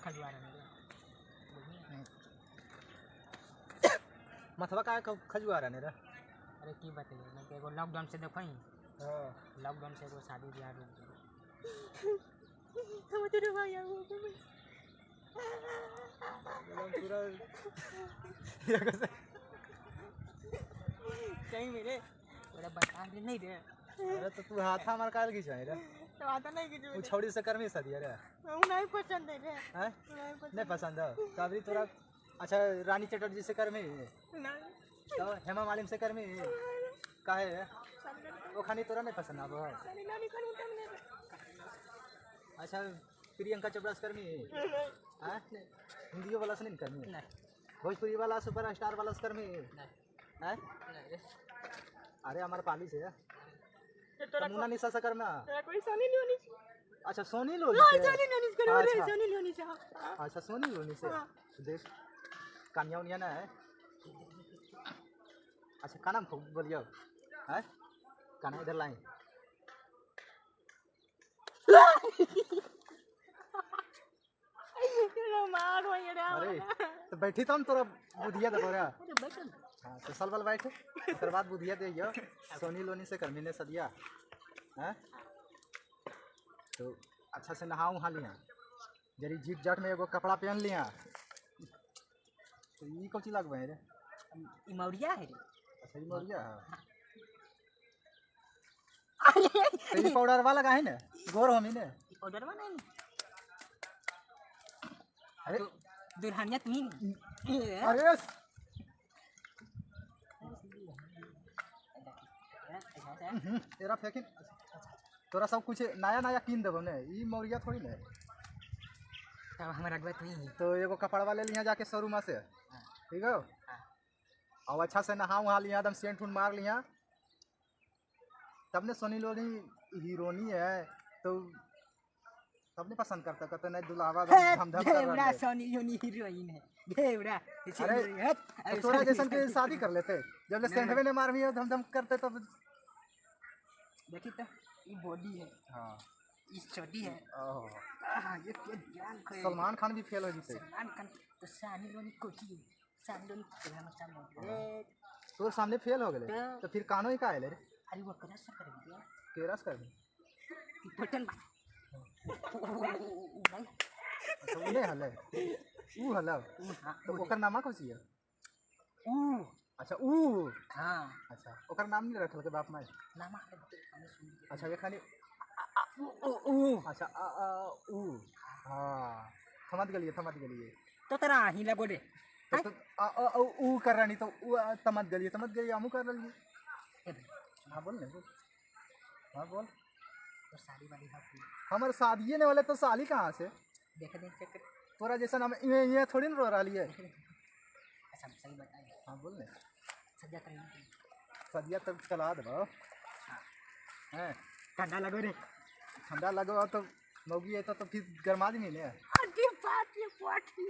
खजुआ रहे मथवा का खजुआ रहे रे। अरे की बताइए मैं एगो लॉकडाउन से देखो ही लॉकडाउन से एगो शादी ब्याह रुक गई हम तेरे भाई आओ पूरा कहीं मेरे पूरा बता दे नहीं रे। अरे तो तू हाथ हमार काल की जाए रे तो आता नहीं कि वो छौड़ी से करमी सदिया रे नहीं पसंद है रे हैं नहीं पसंद है तो अभी तोरा अच्छा रानी चटर्जी से करमी नहीं तो हेमा मालिनी से करमी काहे वो खानी तोरा नहीं पसंद अब अच्छा प्रियंका चोपड़ा से करमी हैं हिंदी वाला से नहीं करमी भोजपुरी वाला सुपर स्टार वाला से करमी हैं अरे हमारे पाली से मुन्ना निशा से करना कोई सोनी लियोनी अच्छा सोनी लोनी से सोनी लियोनी से करो रे सोनी लियोनी से अच्छा सोनी लोनी से देख कान्या उनिया ना है अच्छा का नाम बोलियो हैं कान्हा इधर लाए मार हो ये अरे तो बैठी तो हम तोरा बुधिया दे बोरा हां तो साल वाल बैठ फिर बाद बुधिया दे यो सोनी लोनी से करमी ने सदिया हैं तो अच्छा से नहाऊं हां लिया जरी जीप जाट में एगो कपड़ा पहन लिया तो ई कोची लगबे रे ई मौरिया है रे अच्छा ई मौरिया तो ई पाउडर वाला का है ना गोर हमी ने पाउडर वाला नहीं अरे दुल्हनिया तू ही अरे तेरा फेंकिन तोरा सब कुछ नया नया कीन देबो ने ई मौरिया थोड़ी ने तब हमरा रखबे तू ही तो एगो कपड़ा वाले लिया जाके शोरूम से ठीक है और अच्छा से नहाऊं हां लिया एकदम सेंट मार लिया तब ने सोनी लोनी हीरोनी है तो सबने पसंद करता कहते नहीं दुल्हावा धम धम कर रहा है सोनी लोनी हीरोइन है घेवड़ा अरे तो तोरा जैसन के शादी कर लेते जब ले सेंट में मारमी धम धम करते तब देखी तो ये बॉडी है हां इस छोटी है ये क्या जान खोए सलमान खान भी फेल हो जैसे सलमान खान तो सानी लोनी कोची सानी लोनी फिल्म सामने तोर सामने फेल हो गए तो फिर कानो ही का आले रे अरे वो करस कर दिया केरस कर दे बटन तो ने हले ऊ हला तो ओकर नाम कोची है ऊ अच्छा ऊ हां अच्छा ओकर नाम नहीं रखल के बाप माई नाम अच्छा ये खाली ऊ अच्छा ऊ हां समझ गलिए तो तेरा ही लगो रे तो ऊ कर रही तो समझ गलिए हमू कर रही हां बोल ने हां बोल तो शादी वाली हमारे शादी ने वाले तो साली कहां से देख दे चेक तोरा जैसा हम ये थोड़ी ना रो रही है अच्छा सही बताइए हां बोल ने सजा करेंगे सदिया तक चला देबो हैं ठंडा लगो रे ठंडा लगो तो मौगी है तो फिर गरमा दी ने अरे बात ये पार्टी